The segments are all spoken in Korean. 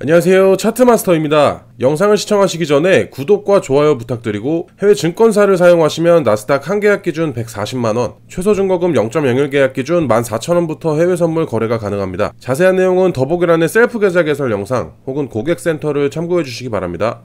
안녕하세요, 차트마스터입니다. 영상을 시청하시기 전에 구독과 좋아요 부탁드리고 해외 증권사를 사용하시면 나스닥 한 계약 기준 140만원, 최소 증거금 0.01 계약 기준 14,000원부터 해외 선물 거래가 가능합니다. 자세한 내용은 더보기란의 셀프 계좌 개설 영상 혹은 고객센터를 참고해 주시기 바랍니다.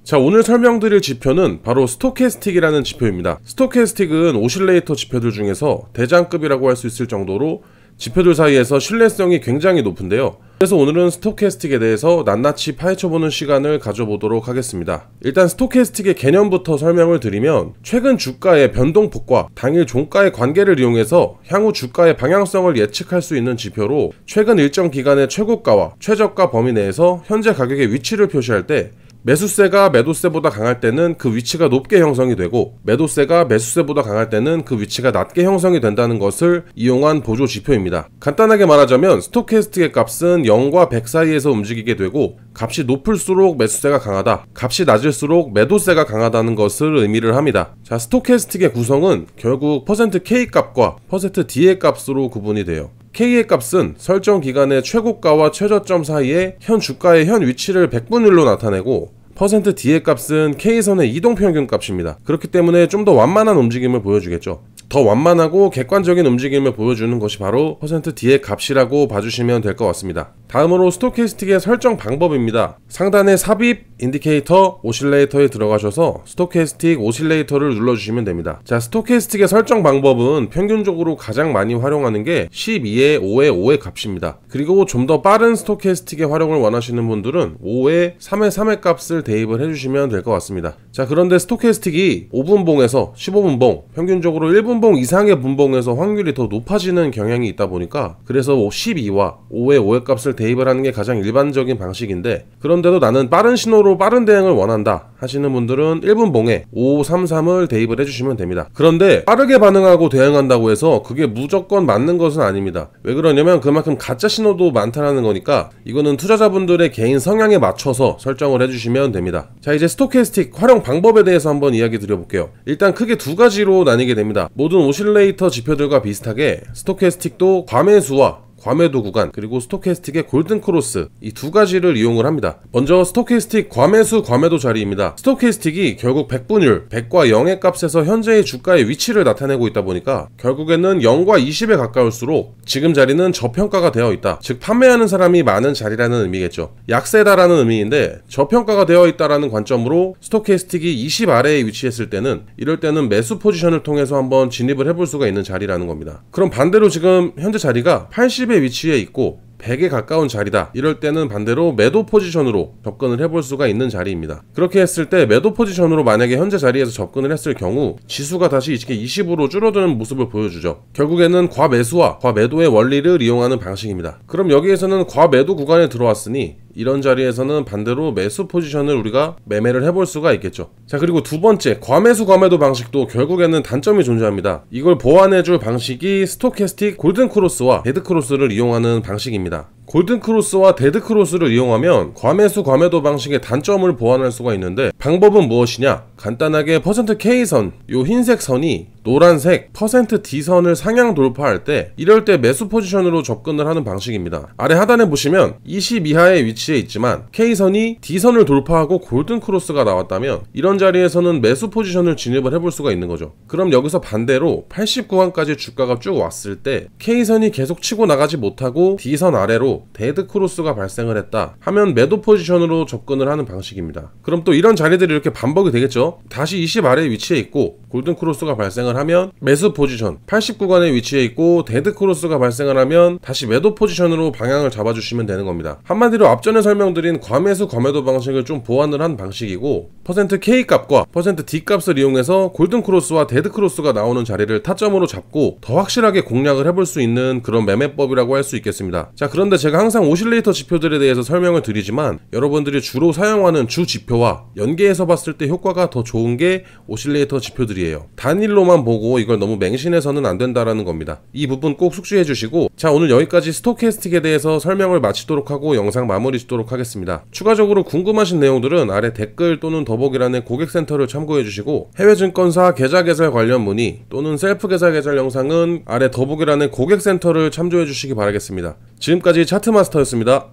자, 오늘 설명드릴 지표는 바로 스토캐스틱이라는 지표입니다. 스토캐스틱은 오실레이터 지표들 중에서 대장급이라고 할 수 있을 정도로 지표들 사이에서 신뢰성이 굉장히 높은데요. 그래서 오늘은 스토캐스틱에 대해서 낱낱이 파헤쳐보는 시간을 가져보도록 하겠습니다. 일단 스토캐스틱의 개념부터 설명을 드리면, 최근 주가의 변동폭과 당일 종가의 관계를 이용해서 향후 주가의 방향성을 예측할 수 있는 지표로, 최근 일정 기간의 최고가와 최저가 범위 내에서 현재 가격의 위치를 표시할 때 매수세가 매도세보다 강할 때는 그 위치가 높게 형성이 되고, 매도세가 매수세보다 강할 때는 그 위치가 낮게 형성이 된다는 것을 이용한 보조 지표입니다. 간단하게 말하자면 스토캐스틱의 값은 0과 100 사이에서 움직이게 되고, 값이 높을수록 매수세가 강하다, 값이 낮을수록 매도세가 강하다는 것을 의미를 합니다. 자, 스토캐스틱의 구성은 결국 %K 값과 %D의 값으로 구분이 돼요. K의 값은 설정 기간의 최고가와 최저점 사이에 현 주가의 현 위치를 백분율로 나타내고, %D의 값은 K선의 이동평균 값입니다. 그렇기 때문에 좀 더 완만한 움직임을 보여주겠죠. 더 완만하고 객관적인 움직임을 보여주는 것이 바로 %D의 값이라고 봐주시면 될 것 같습니다. 다음으로 스토캐스틱의 설정 방법입니다. 상단에 삽입, 인디케이터, 오실레이터에 들어가셔서 스토캐스틱 오실레이터를 눌러주시면 됩니다. 자, 스토캐스틱의 설정 방법은 평균적으로 가장 많이 활용하는 게 12의 5의 5의 값입니다. 그리고 좀 더 빠른 스토캐스틱의 활용을 원하시는 분들은 5의 3의 3의 값을 대입을 해주시면 될 것 같습니다. 자, 그런데 스토캐스틱이 5분봉에서 15분봉, 평균적으로 1분봉 이상의 분봉에서 확률이 더 높아지는 경향이 있다 보니까, 그래서 12와 5의 5의 값을 대입을 하는 게 가장 일반적인 방식인데, 그런데도 나는 빠른 신호로 빠른 대응을 원한다 하시는 분들은 1분봉에 5533을 대입을 해주시면 됩니다. 그런데 빠르게 반응하고 대응한다고 해서 그게 무조건 맞는 것은 아닙니다. 왜 그러냐면 그만큼 가짜 신호도 많다는 거니까 이거는 투자자분들의 개인 성향에 맞춰서 설정을 해주시면 됩니다. 자, 이제 스토캐스틱 활용 방법에 대해서 한번 이야기 드려볼게요. 일단 크게 두 가지로 나뉘게 됩니다. 모든 오실레이터 지표들과 비슷하게 스토캐스틱도 과매수와 과매도 구간, 그리고 스토캐스틱의 골든크로스, 이 두 가지를 이용을 합니다. 먼저 스토캐스틱 과매수 과매도 자리입니다. 스토캐스틱이 결국 백분율 100과 0의 값에서 현재의 주가의 위치를 나타내고 있다 보니까 결국에는 0과 20에 가까울수록 지금 자리는 저평가가 되어 있다, 즉 판매하는 사람이 많은 자리라는 의미겠죠. 약세다라는 의미인데 저평가가 되어 있다라는 관점으로 스토캐스틱이 20 아래에 위치했을 때는, 이럴 때는 매수 포지션을 통해서 한번 진입을 해볼 수가 있는 자리라는 겁니다. 그럼 반대로 지금 현재 자리가 80에 위치해 있고 100에 가까운 자리다, 이럴 때는 반대로 매도 포지션으로 접근을 해볼 수가 있는 자리입니다. 그렇게 했을 때 매도 포지션으로 만약에 현재 자리에서 접근을 했을 경우 지수가 다시 이렇게 20으로 줄어드는 모습을 보여주죠. 결국에는 과매수와 과매도의 원리를 이용하는 방식입니다. 그럼 여기에서는 과매도 구간에 들어왔으니 이런 자리에서는 반대로 매수 포지션을 우리가 매매를 해볼 수가 있겠죠. 자, 그리고 두 번째, 과매수 과매도 방식도 결국에는 단점이 존재합니다. 이걸 보완해줄 방식이 스토캐스틱 골든크로스와 데드크로스를 이용하는 방식입니다. 골든크로스와 데드크로스를 이용하면 과매수 과매도 방식의 단점을 보완할 수가 있는데, 방법은 무엇이냐? 간단하게 %K선, 요 흰색 선이 노란색 %D선을 상향 돌파할 때, 이럴 때 매수 포지션으로 접근을 하는 방식입니다. 아래 하단에 보시면 20 이하의 위치에 있지만 K선이 D선을 돌파하고 골든크로스가 나왔다면 이런 자리에서는 매수 포지션을 진입을 해볼 수가 있는 거죠. 그럼 여기서 반대로 89강까지 주가가 쭉 왔을 때 K선이 계속 치고 나가지 못하고 D선 아래로 데드크로스가 발생을 했다 하면 매도 포지션으로 접근을 하는 방식입니다. 그럼 또 이런 자리들이 이렇게 반복이 되겠죠. 다시 20 아래 위치에 있고 골든크로스가 발생을 하면 매수 포지션, 89간에 위치해 있고 데드크로스가 발생을 하면 다시 매도 포지션으로 방향을 잡아주시면 되는 겁니다. 한마디로 앞전에 설명드린 과매수 과매도 방식을 좀 보완을 한 방식이고, %K 값과 %D 값을 이용해서 골든크로스와 데드크로스가 나오는 자리를 타점으로 잡고 더 확실하게 공략을 해볼 수 있는 그런 매매법이라고 할 수 있겠습니다. 자, 그런데 제가 항상 오실레이터 지표들에 대해서 설명을 드리지만 여러분들이 주로 사용하는 주 지표와 연계해서 봤을 때 효과가 더 좋은 게 오실레이터 지표들이에요. 단일로만 보고 이걸 너무 맹신해서는 안 된다라는 겁니다. 이 부분 꼭 숙지해 주시고, 자, 오늘 여기까지 스토캐스틱에 대해서 설명을 마치도록 하고 영상 마무리 짓도록 하겠습니다. 추가적으로 궁금하신 내용들은 아래 댓글 또는 더보기란의 고객센터를 참고해 주시고, 해외 증권사 계좌 개설 관련 문의 또는 셀프 계좌 개설 영상은 아래 더보기란의 고객센터를 참조해 주시기 바라겠습니다. 지금까지 차트마스터였습니다.